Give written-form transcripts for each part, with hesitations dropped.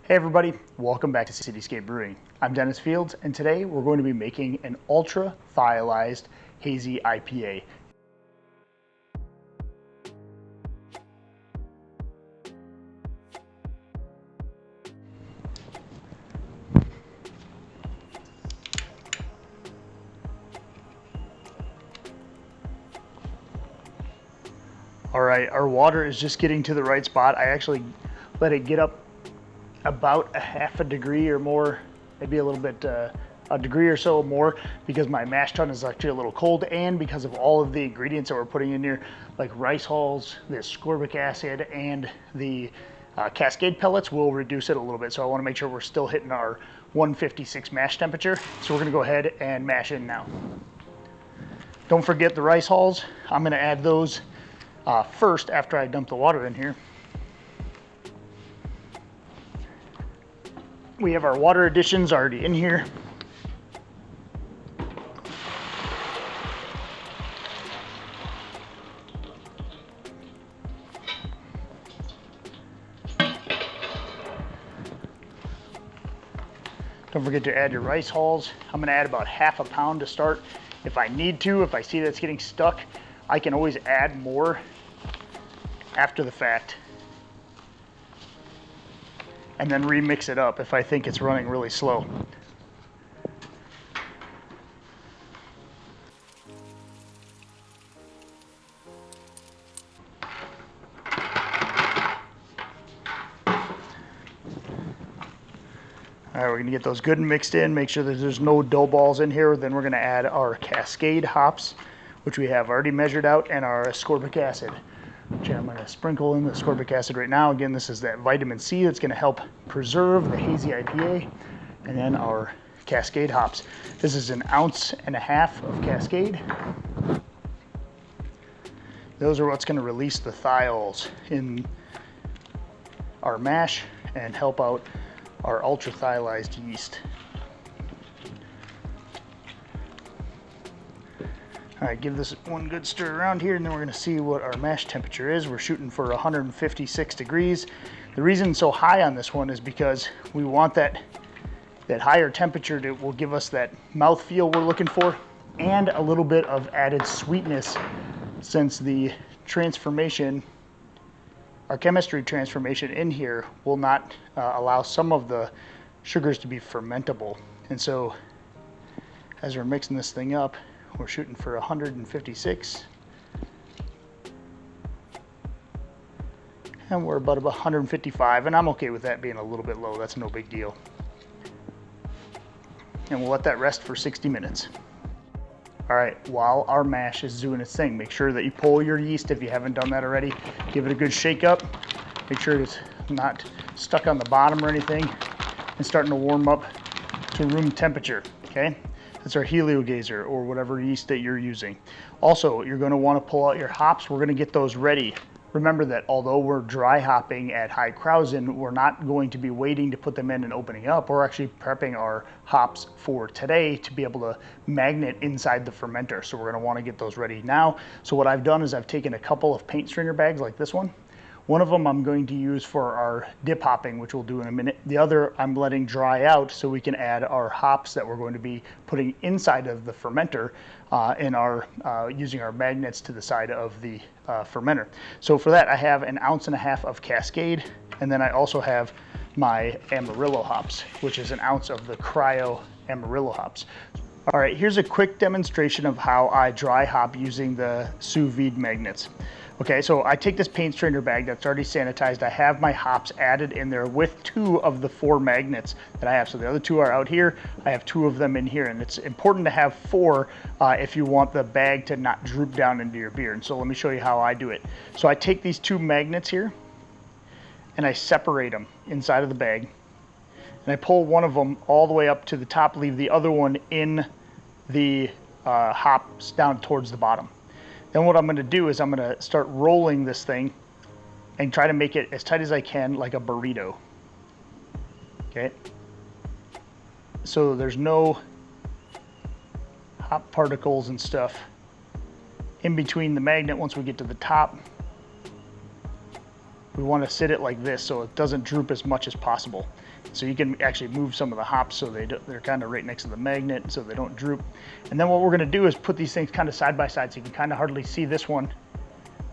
Hey everybody, welcome back to Cityscape Brewing. I'm Dennis Fields, and today we're going to be making an ultra thiolized hazy IPA. All right, our water is just getting to the right spot. I actually let it get up about a half a degree or more, maybe a little bit, a degree or so more, because my mash tun is actually a little cold, and because of all of the ingredients that we're putting in here, like rice hulls, the ascorbic acid, and the Cascade pellets will reduce it a little bit. So I want to make sure we're still hitting our 156 mash temperature. So we're going to go ahead and mash in now. Don't forget the rice hulls. I'm going to add those first after I dump the water in here. We have our water additions already in here. Don't forget to add your rice hulls. I'm going to add about half a pound to start. If I need to, if I see that's getting stuck, I can always add more after the fact and then remix it up if I think it's running really slow. All right, we're gonna get those good and mixed in, make sure that there's no dough balls in here. Then we're gonna add our Cascade hops, which we have already measured out, and our ascorbic acid, which I'm gonna sprinkle in the ascorbic acid right now. Again, this is that vitamin C that's gonna help preserve the hazy IPA. And then our Cascade hops. This is 1.5 ounces of Cascade. Those are what's gonna release the thiols in our mash and help out our ultra thiolized yeast. All right, give this one good stir around here, and then we're gonna see what our mash temperature is. We're shooting for 156 degrees. The reason it's so high on this one is because we want that higher temperature will give us that mouthfeel we're looking for, and a little bit of added sweetness, since the transformation, our chemistry transformation in here will not allow some of the sugars to be fermentable. And so as we're mixing this thing up, we're shooting for 156. And we're about 155, and I'm okay with that being a little bit low. That's no big deal. And we'll let that rest for 60 minutes. All right, while our mash is doing its thing, make sure that you pull your yeast if you haven't done that already. Give it a good shake up. Make sure it's not stuck on the bottom or anything, and starting to warm up to room temperature, okay? That's our Helio gazer or whatever yeast that you're using. Also, you're gonna wanna pull out your hops. We're gonna get those ready. Remember that although we're dry hopping at high Krausen, we're not going to be waiting to put them in and opening up. We're actually prepping our hops for today to be able to magnet inside the fermenter. So we're gonna wanna get those ready now. So what I've done is I've taken a couple of paint stringer bags like this one. One of them I'm going to use for our dip hopping, which we'll do in a minute. The other I'm letting dry out so we can add our hops that we're going to be putting inside of the fermenter in our using our magnets to the side of the fermenter. So for that, I have 1.5 ounces of Cascade, and then I also have my Amarillo hops, which is 1 ounce of the Cryo Amarillo hops. All right, here's a quick demonstration of how I dry hop using the Sous Vide Magnets. Okay, so I take this paint strainer bag that's already sanitized. I have my hops added in there with 2 of the 4 magnets that I have. So the other 2 are out here. I have 2 of them in here, and it's important to have 4 if you want the bag to not droop down into your beer. And so let me show you how I do it. So I take these 2 magnets here, and I separate them inside of the bag. And I pull one of them all the way up to the top, leave the other one in the hops down towards the bottom. Then what I'm going to do is I'm going to start rolling this thing and try to make it as tight as I can, like a burrito. Okay. So there's no hop particles and stuff in between the magnet once we get to the top. we want to sit it like this so it doesn't droop as much as possible. So you can actually move some of the hops so they're kind of right next to the magnet so they don't droop. And then what we're going to do is put these things kind of side by side so you can kind of hardly see this one,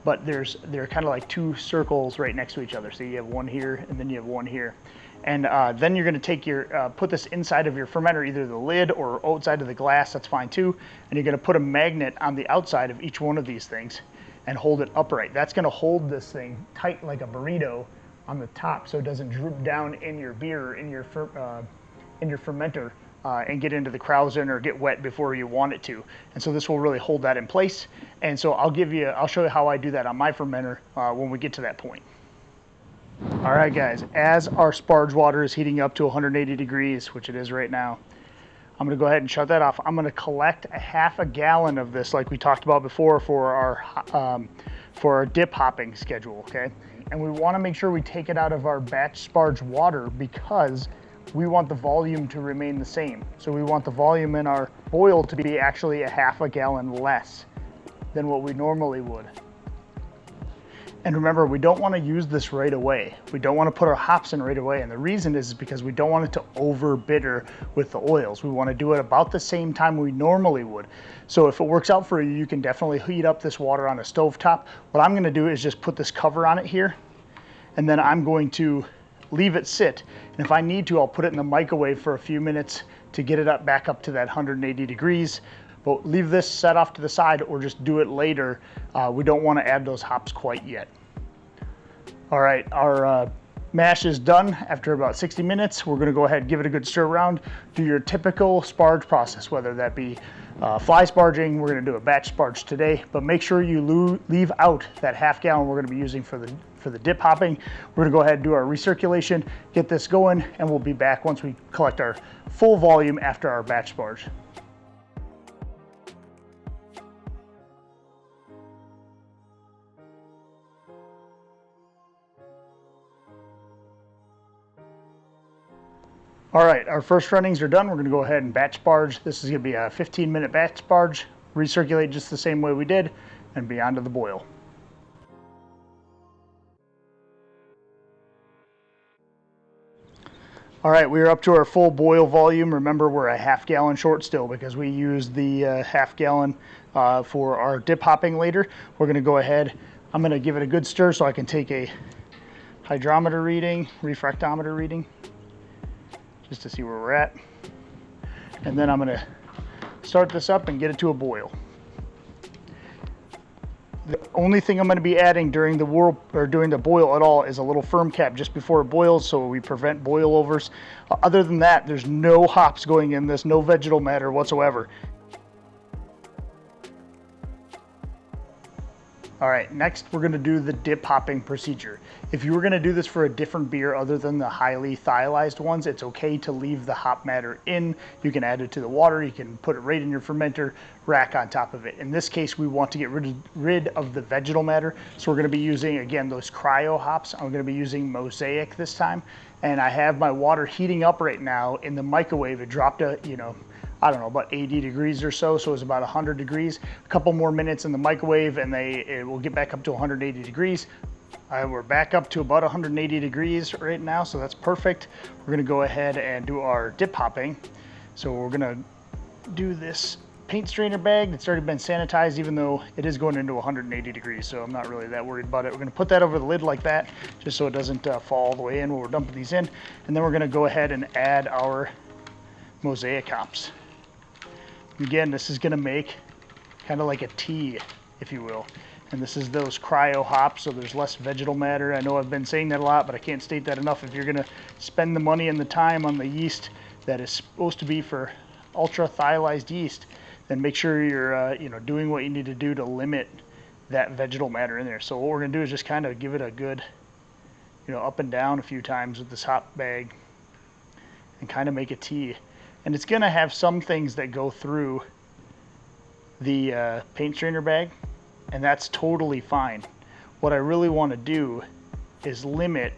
but they're kind of like two circles right next to each other. So you have one here and then you have one here. And then you're going to take your, put this inside of your fermenter, either the lid or outside of the glass, that's fine too. And you're going to put a magnet on the outside of each one of these things and hold it upright. That's going to hold this thing tight like a burrito on the top so it doesn't droop down in your beer, in your fermenter and get into the krausen or get wet before you want it to. And so this will really hold that in place. And so I'll show you how I do that on my fermenter when we get to that point. All right, guys, as our sparge water is heating up to 180 degrees, which it is right now, I'm going to go ahead and shut that off. I'm going to collect a half a gallon of this like we talked about before for our dip hopping schedule, okay? And we want to make sure we take it out of our batch sparge water because we want the volume to remain the same. So we want the volume in our boil to be actually a half a gallon less than what we normally would. And remember, we don't want to use this right away. We don't want to put our hops in right away. And the reason is because we don't want it to over bitter with the oils. We want to do it about the same time we normally would. So if it works out for you, you can definitely heat up this water on a stovetop. What I'm going to do is just put this cover on it here. And then I'm going to leave it sit. And if I need to, I'll put it in the microwave for a few minutes to get it up back up to that 180 degrees. But leave this set off to the side or just do it later. We don't want to add those hops quite yet. All right, our mash is done after about 60 minutes. We're going to go ahead and give it a good stir around. Do your typical sparge process, whether that be fly sparging. We're going to do a batch sparge today, but make sure you leave out that half gallon we're going to be using for the dip hopping. We're going to go ahead and do our recirculation, get this going, and we'll be back once we collect our full volume after our batch sparge. All right, our first runnings are done. We're going to go ahead and batch sparge. This is going to be a 15-minute batch sparge. Recirculate just the same way we did and be on to the boil. All right, we are up to our full boil volume. Remember, we're a half gallon short still because we used the half gallon for our dip hopping later. We're going to go ahead. I'm going to give it a good stir so I can take a hydrometer reading, refractometer reading, just to see where we're at. And then I'm going to start this up and get it to a boil. The only thing I'm going to be adding during the boil at all is a little firm cap just before it boils so we prevent boil overs. Other than that, there's no hops going in this, no vegetal matter whatsoever. All right, next we're going to do the dip hopping procedure. If you were going to do this for a different beer other than the highly thiolized ones, it's okay to leave the hop matter in. You can add it to the water, you can put it right in your fermenter rack on top of it. In this case, we want to get rid of the vegetal matter, so we're going to be using, again, those cryo hops. I'm going to be using Mosaic this time, and I have my water heating up right now in the microwave. It dropped to, I don't know, about 80 degrees or so, so it's about 100 degrees. A couple more minutes in the microwave and it will get back up to 180 degrees. We're back up to about 180 degrees right now, so that's perfect. We're gonna go ahead and do our dip hopping. So we're gonna do this paint strainer bag that's already been sanitized, even though it is going into 180 degrees, so I'm not really that worried about it. We're gonna put that over the lid like that, just so it doesn't fall all the way in when we're dumping these in. And then we're gonna go ahead and add our Mosaic hops. Again, this is going to make kind of like a tea, if you will. And this is those cryo hops, so there's less vegetal matter. I know I've been saying that a lot, but I can't state that enough. If you're going to spend the money and the time on the yeast that is supposed to be for ultra thiolized yeast, then make sure you're doing what you need to do to limit that vegetal matter in there. So what we're going to do is just kind of give it a good up and down a few times with this hop bag and kind of make a tea. And it's going to have some things that go through the paint strainer bag, and that's totally fine. What I really want to do is limit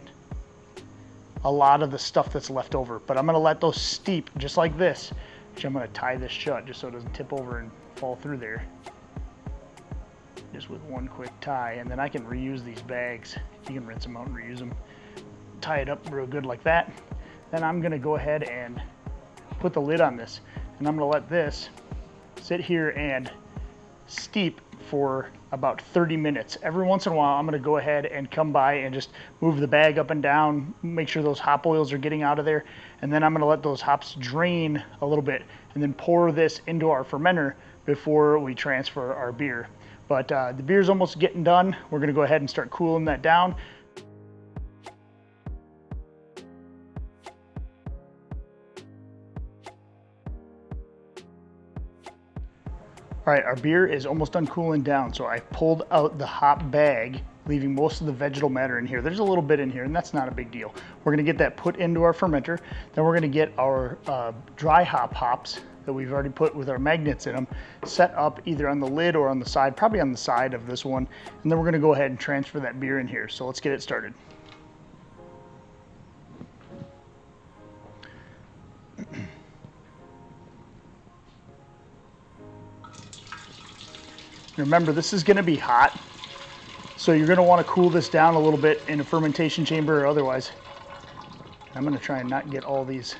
a lot of the stuff that's left over, but I'm going to let those steep just like this, which I'm going to tie this shut just so it doesn't tip over and fall through there. just with one quick tie, and then I can reuse these bags. You can rinse them out and reuse them. Tie it up real good like that. Then I'm gonna go ahead and put the lid on this, and I'm gonna let this sit here and steep for about 30 minutes. Every once in a while, I'm gonna go ahead and come by and just move the bag up and down, make sure those hop oils are getting out of there, and then I'm gonna let those hops drain a little bit, and then pour this into our fermenter before we transfer our beer. But the beer's almost getting done. We're gonna go ahead and start cooling that down. All right, our beer is almost done cooling down, so I pulled out the hop bag, leaving most of the vegetal matter in here. There's a little bit in here, and that's not a big deal. We're gonna get that put into our fermenter. Then we're gonna get our dry hops that we've already put with our magnets in them set up either on the lid or on the side, probably on the side of this one. And then we're gonna go ahead and transfer that beer in here. So let's get it started. Remember, this is going to be hot, so you're going to want to cool this down a little bit in a fermentation chamber or otherwise. I'm going to try and not get all this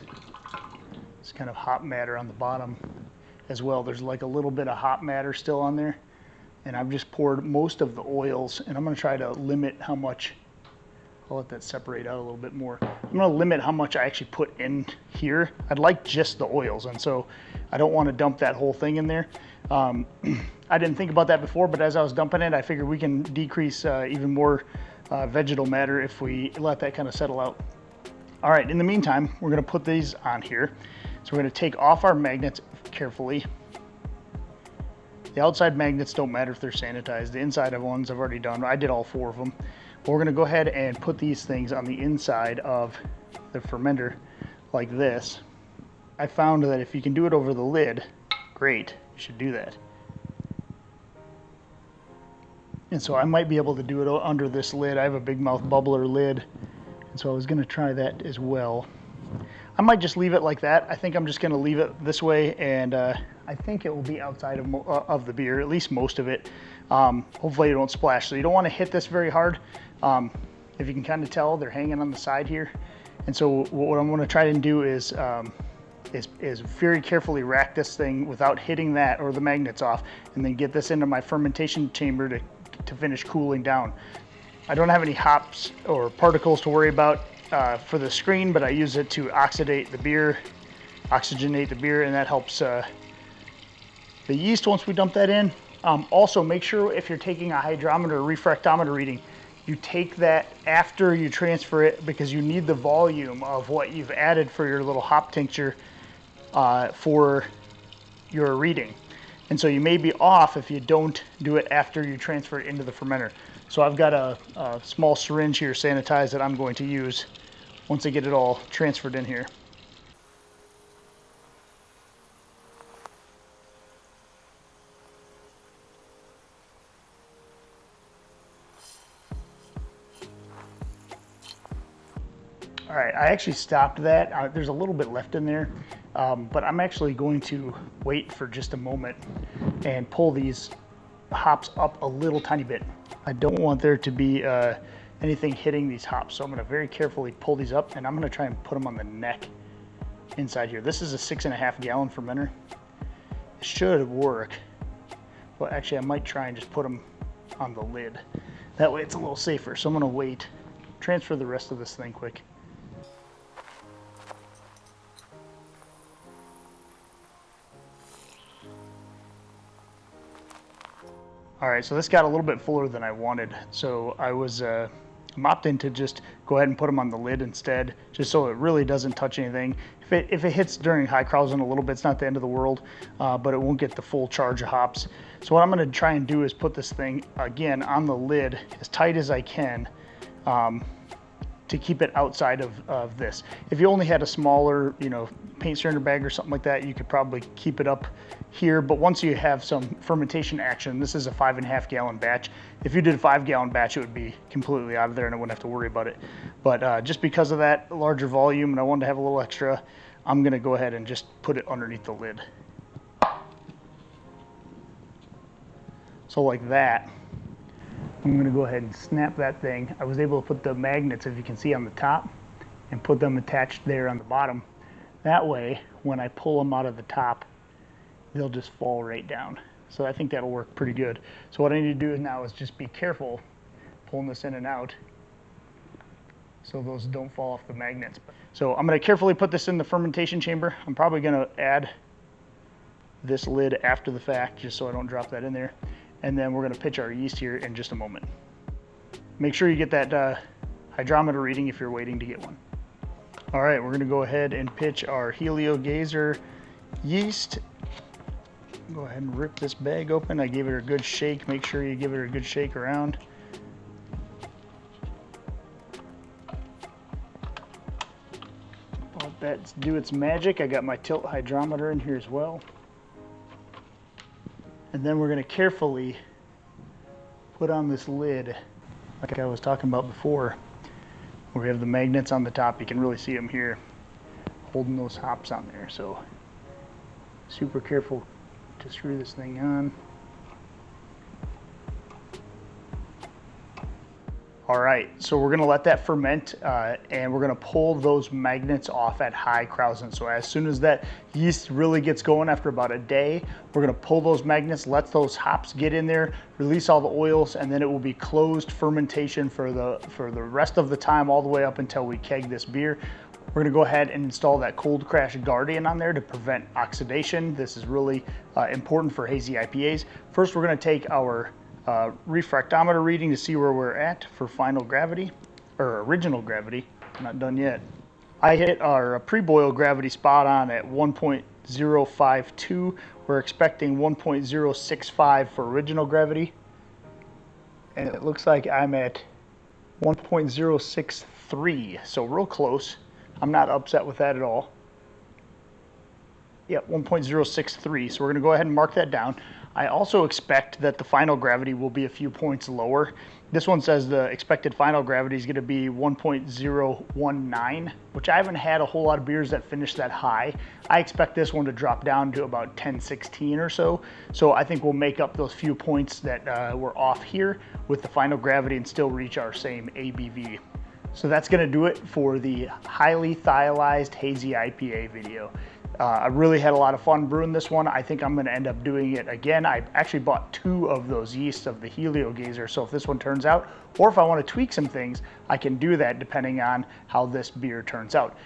kind of hop matter on the bottom as well. There's like a little bit of hop matter still on there, and I've just poured most of the oils, and I'm going to try to limit how much. I'll let that separate out a little bit more. I'm going to limit how much I actually put in here. I'd like just the oils, and so I don't want to dump that whole thing in there. I didn't think about that before, but as I was dumping it, I figured we can decrease even more vegetal matter if we let that kind of settle out. All right, in the meantime, we're going to put these on here. So we're going to take off our magnets carefully. The outside magnets don't matter if they're sanitized. The inside ones I've already done. I did all 4 of them. But we're going to go ahead and put these things on the inside of the fermenter like this. I found that if you can do it over the lid, great, you should do that. And so I might be able to do it under this lid. I have a big mouth bubbler lid, and so I was going to try that as well. I might just leave it like that. I think I'm just going to leave it this way, and I think it will be outside of the beer, at least most of it. Hopefully it don't splash. So you don't want to hit this very hard. If you can kind of tell, they're hanging on the side here. And so what I'm going to try and do is very carefully rack this thing without hitting that or the magnets off, and then get this into my fermentation chamber to finish cooling down. I don't have any hops or particles to worry about for the screen, but I use it to oxidate the beer, oxygenate the beer, and that helps the yeast once we dump that in. Also, make sure if you're taking a hydrometer or refractometer reading, you take that after you transfer it, because you need the volume of what you've added for your little hop tincture for your reading. And so you may be off if you don't do it after you transfer it into the fermenter. So I've got a small syringe here sanitized that I'm going to use once I get it all transferred in here. All right, I actually stopped that. There's a little bit left in there, but I'm actually going to wait for just a moment and pull these hops up a little tiny bit. I don't want there to be anything hitting these hops, so I'm going to very carefully pull these up, and I'm going to try and put them on the neck inside here. This is a 6.5 gallon fermenter. It should work, but actually I might try and just put them on the lid. That way it's a little safer. So I'm going to wait, transfer the rest of this thing quick. All right, so this got a little bit fuller than I wanted. So I was I'm opting to just go ahead and put them on the lid instead, just so it really doesn't touch anything. If it hits during high krausen a little bit, it's not the end of the world, but it won't get the full charge of hops. So what I'm gonna try and do is put this thing, again, on the lid as tight as I can, to keep it outside of this. If you only had a smaller, paint cylinder bag or something like that, you could probably keep it up here. But once you have some fermentation action, this is a 5.5 gallon batch. If you did a 5 gallon batch, it would be completely out of there and I wouldn't have to worry about it. But just because of that larger volume and I wanted to have a little extra, I'm gonna go ahead and just put it underneath the lid. So like that. I'm gonna go ahead and snap that thing. I was able to put the magnets, if you can see, on the top and put them attached there on the bottom. That way, when I pull them out of the top, they'll just fall right down. So I think that'll work pretty good. So what I need to do now is just be careful pulling this in and out so those don't fall off the magnets. So I'm gonna carefully put this in the fermentation chamber. I'm probably gonna add this lid after the fact, just so I don't drop that in there. And then we're gonna pitch our yeast here in just a moment. Make sure you get that hydrometer reading if you're waiting to get one. All right, we're gonna go ahead and pitch our Helio Gazer yeast. Go ahead and rip this bag open. I gave it a good shake. Make sure you give it a good shake around. Let that do its magic. I got my tilt hydrometer in here as well. And then we're going to carefully put on this lid, like I was talking about before, where we have the magnets on the top. You can really see them here, holding those hops on there. So super careful to screw this thing on. All right, so we're gonna let that ferment and we're gonna pull those magnets off at high Krausen. So as soon as that yeast really gets going after about a day, we're gonna pull those magnets, let those hops get in there, release all the oils, and then it will be closed fermentation for the rest of the time, all the way up until we keg this beer. We're gonna go ahead and install that Cold Crash Guardian on there to prevent oxidation. This is really important for hazy IPAs. First, we're gonna take our refractometer reading to see where we're at for final gravity, or original gravity. Not done yet. I hit our pre-boil gravity spot on at 1.052. We're expecting 1.065 for original gravity. And it looks like I'm at 1.063, so real close. I'm not upset with that at all. Yep, 1.063, so we're gonna go ahead and mark that down. I also expect that the final gravity will be a few points lower. This one says the expected final gravity is gonna be 1.019, which I haven't had a whole lot of beers that finish that high. I expect this one to drop down to about 1016 or so. So I think we'll make up those few points that were off here with the final gravity and still reach our same ABV. So that's gonna do it for the highly thiolized hazy IPA video. I really had a lot of fun brewing this one. I think I'm gonna end up doing it again. I actually bought 2 of those yeasts of the Helio Gazer, so if this one turns out, or if I wanna tweak some things, I can do that depending on how this beer turns out.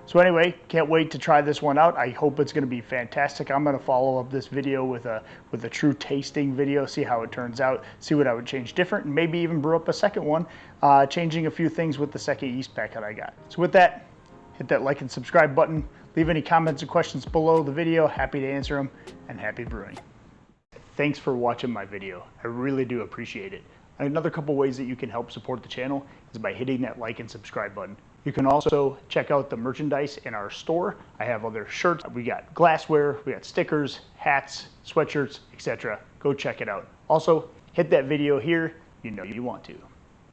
So anyway, can't wait to try this one out. I hope it's gonna be fantastic. I'm gonna follow up this video with a true tasting video, see how it turns out, see what I would change different, and maybe even brew up a second one, changing a few things with the second yeast pack that I got. So with that, hit that like and subscribe button. Leave any comments and questions below the video. Happy to answer them, and happy brewing. Thanks for watching my video. I really do appreciate it. Another couple ways that you can help support the channel is by hitting that like and subscribe button. You can also check out the merchandise in our store. I have other shirts. We got glassware, we got stickers, hats, sweatshirts, etc. Go check it out. Also, hit that video here. You know you want to.